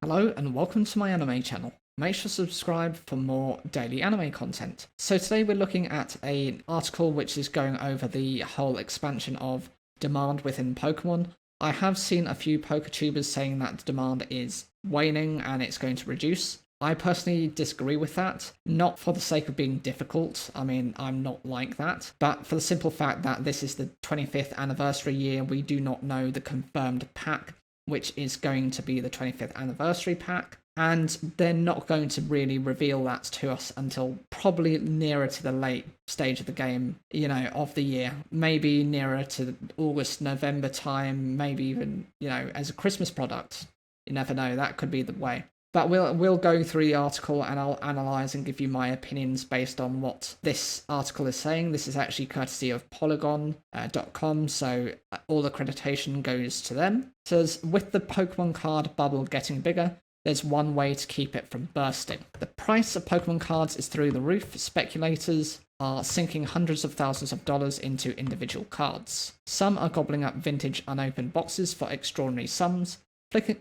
Hello and welcome to my anime channel. Make sure to subscribe for more daily anime content. So today we're looking at an article which is going over the whole expansion of demand within Pokemon. I have seen a few PokeTubers saying that the demand is waning and it's going to reduce. I personally disagree with that, not for the sake of being difficult, I'm not like that, but for the simple fact that this is the 25th anniversary year. We do not know the confirmed pack, which is going to be the 25th anniversary pack, and they're not going to really reveal that to us until probably nearer to the late stage of the game, of the year. Maybe nearer to August, November time, maybe even, as a Christmas product. You never know, that could be the way. But we'll go through the article and I'll analyse and give you my opinions based on what this article is saying. This is actually courtesy of Polygon.com, so all accreditation goes to them. It says, with the Pokemon card bubble getting bigger, there's one way to keep it from bursting. The price of Pokemon cards is through the roof. Speculators are sinking hundreds of thousands of dollars into individual cards. Some are gobbling up vintage unopened boxes for extraordinary sums,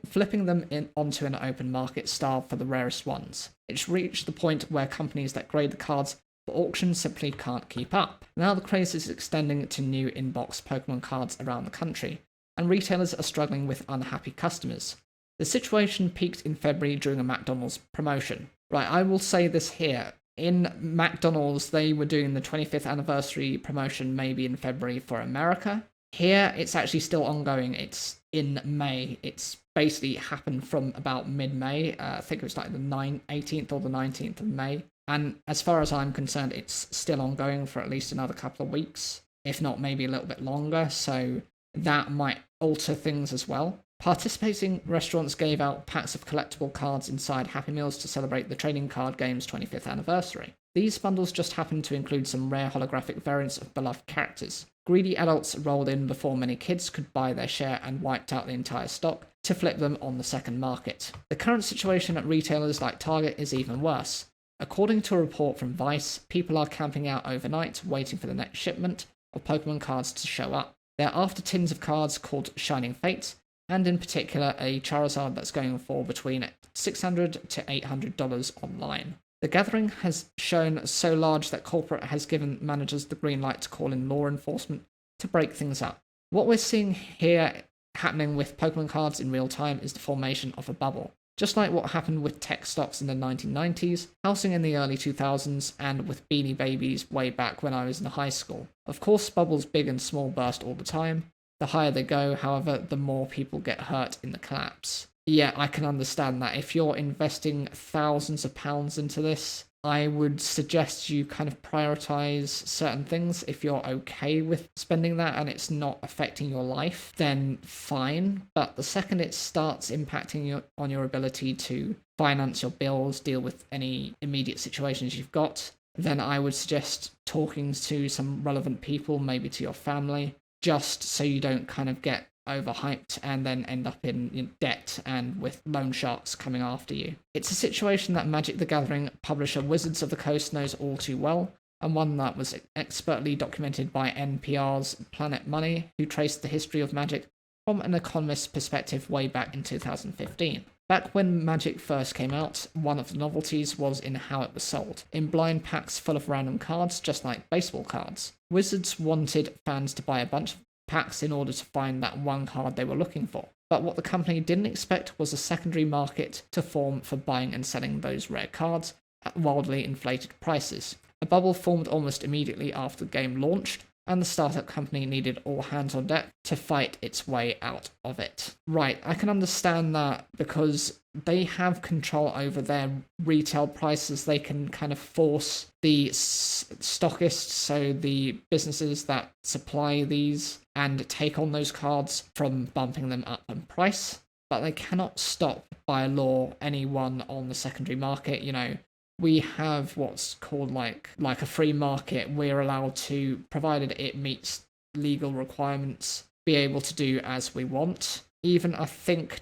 flipping them onto an open market starved for the rarest ones. It's reached the point where companies that grade the cards for auction simply can't keep up. Now the craze is extending to new in-box Pokemon cards around the country, and retailers are struggling with unhappy customers. The situation peaked in February during a McDonald's promotion. Right, I will say this here. In McDonald's, they were doing the 25th anniversary promotion maybe in February for America. Here, it's actually still ongoing. It's in May. It's basically happened from about mid-May. I think it was like the 18th or the 19th of May. And as far as I'm concerned, it's still ongoing for at least another couple of weeks, if not maybe a little bit longer. So that might alter things as well. Participating restaurants gave out packs of collectible cards inside Happy Meals to celebrate the trading card game's 25th anniversary. These bundles just happened to include some rare holographic variants of beloved characters. Greedy adults rolled in before many kids could buy their share and wiped out the entire stock to flip them on the second market. The current situation at retailers like Target is even worse. According to a report from Vice, people are camping out overnight waiting for the next shipment of Pokemon cards to show up. They're after tins of cards called Shining Fates, and in particular a Charizard that's going for between $600 to $800 online. The gathering has shown so large that corporate has given managers the green light to call in law enforcement to break things up. What we're seeing here happening with Pokemon cards in real time is the formation of a bubble. Just like what happened with tech stocks in the 1990s, housing in the early 2000s, and with Beanie Babies way back when I was in high school. Of course, bubbles big and small burst all the time. The higher they go, however, the more people get hurt in the collapse. Yeah, I can understand that. If you're investing thousands of pounds into this, I would suggest you kind of prioritize certain things. If you're okay with spending that and it's not affecting your life, then fine. But the second it starts impacting on your ability to finance your bills, deal with any immediate situations you've got, then I would suggest talking to some relevant people, maybe to your family, just so you don't kind of get overhyped and then end up in debt and with loan sharks coming after you. It's a situation that Magic the Gathering publisher Wizards of the Coast knows all too well, and one that was expertly documented by NPR's Planet Money, who traced the history of Magic from an economist's perspective way back in 2015. Back when Magic first came out, one of the novelties was in how it was sold, in blind packs full of random cards, just like baseball cards. Wizards wanted fans to buy a bunch of packs in order to find that one card they were looking for. But what the company didn't expect was a secondary market to form for buying and selling those rare cards at wildly inflated prices. A bubble formed almost immediately after the game launched, and the startup company needed all hands on deck to fight its way out of it. Right, I can understand that because they have control over their retail prices. They can kind of force the stockists, so the businesses that supply these and take on those cards, from bumping them up in price. But they cannot stop by law anyone on the secondary market. We have what's called like a free market. We're allowed to, provided it meets legal requirements, be able to do as we want. Even I think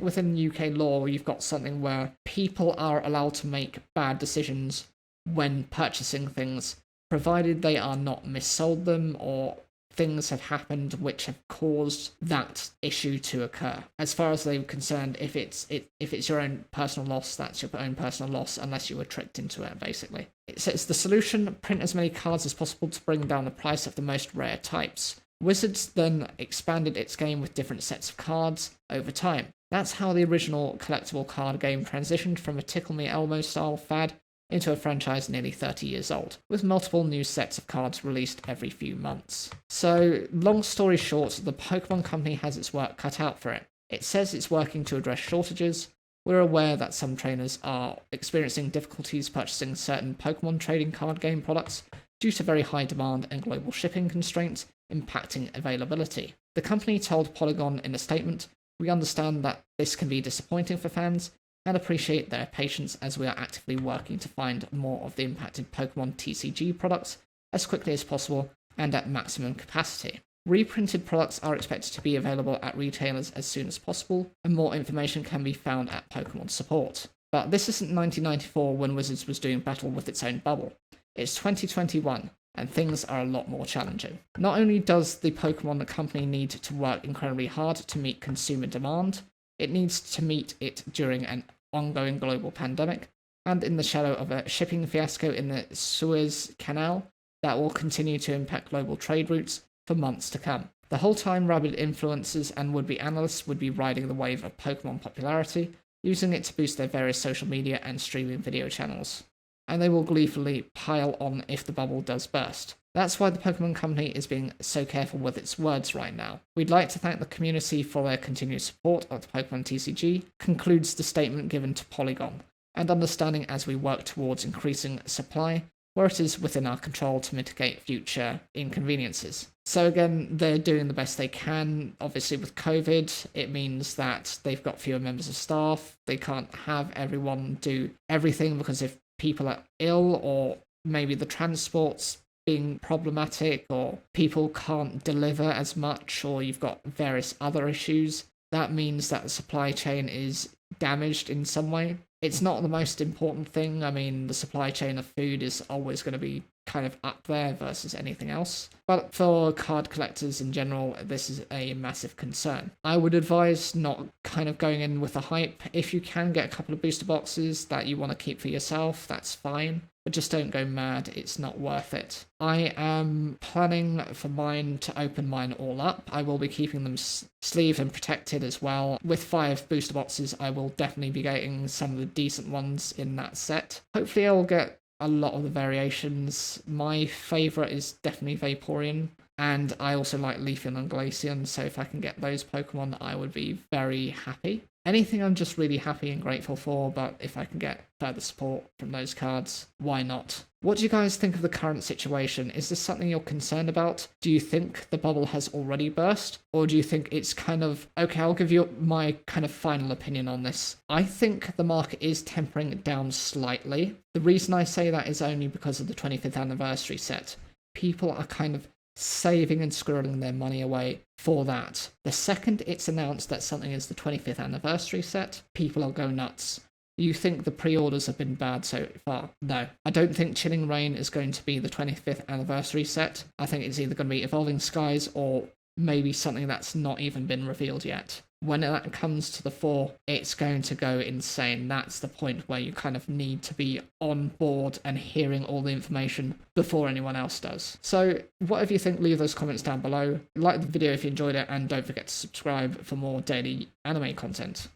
within UK law, you've got something where people are allowed to make bad decisions when purchasing things, provided they are not missold them or things have happened which have caused that issue to occur. As far as they were concerned, if it's your own personal loss, that's your own personal loss, unless you were tricked into it, basically. It says the solution: print as many cards as possible to bring down the price of the most rare types. Wizards then expanded its game with different sets of cards over time. That's how the original collectible card game transitioned from a Tickle Me Elmo style fad into a franchise nearly 30 years old, with multiple new sets of cards released every few months. So, long story short, the Pokemon Company has its work cut out for it. It says it's working to address shortages. We're aware that some trainers are experiencing difficulties purchasing certain Pokemon trading card game products due to very high demand and global shipping constraints impacting availability. The company told Polygon in a statement, "We understand that this can be disappointing for fans and appreciate their patience as we are actively working to find more of the impacted Pokemon TCG products as quickly as possible and at maximum capacity. Reprinted products are expected to be available at retailers as soon as possible, and more information can be found at Pokemon Support." But this isn't 1994 when Wizards was doing battle with its own bubble. It's 2021, and things are a lot more challenging. Not only does the Pokemon Company need to work incredibly hard to meet consumer demand, it needs to meet it during an ongoing global pandemic, and in the shadow of a shipping fiasco in the Suez Canal that will continue to impact global trade routes for months to come. The whole time, rabid influencers and would-be analysts would be riding the wave of Pokemon popularity, using it to boost their various social media and streaming video channels. And they will gleefully pile on if the bubble does burst. That's why the Pokemon Company is being so careful with its words right now. "We'd like to thank the community for their continued support of the Pokemon TCG," concludes the statement given to Polygon, "and understanding as we work towards increasing supply where it is within our control to mitigate future inconveniences." So again, they're doing the best they can. Obviously with COVID, it means that they've got fewer members of staff. They can't have everyone do everything because if people are ill, or maybe the transport's being problematic, or people can't deliver as much, or you've got various other issues, that means that the supply chain is damaged in some way. It's not the most important thing. I mean, the supply chain of food is always going to be kind of up there versus anything else. But for card collectors in general, this is a massive concern. I would advise not kind of going in with the hype. If you can get a couple of booster boxes that you want to keep for yourself, that's fine. But just don't go mad, it's not worth it. I am planning for mine to open mine all up. I will be keeping them sleeved and protected as well. With 5 booster boxes, I will definitely be getting some of the decent ones in that set. Hopefully I'll get a lot of the variations. My favourite is definitely Vaporeon, and I also like Leafeon and Glaceon, so if I can get those Pokemon, I would be very happy. Anything I'm just really happy and grateful for, but if I can get further support from those cards, why not? What do you guys think of the current situation? Is this something you're concerned about? Do you think the bubble has already burst? Or do you think it's kind of, okay, I'll give you my kind of final opinion on this. I think the market is tempering it down slightly. The reason I say that is only because of the 25th anniversary set. People are kind of saving and squirreling their money away for that. The second it's announced that something is the 25th anniversary set, people will go nuts. You think the pre-orders have been bad so far? No. I don't think Chilling Reign is going to be the 25th anniversary set. I think it's either going to be Evolving Skies or maybe something that's not even been revealed yet. When that comes to the fore, it's going to go insane. That's the point where you kind of need to be on board and hearing all the information before anyone else does. So whatever you think, leave those comments down below. Like the video if you enjoyed it, and don't forget to subscribe for more daily anime content.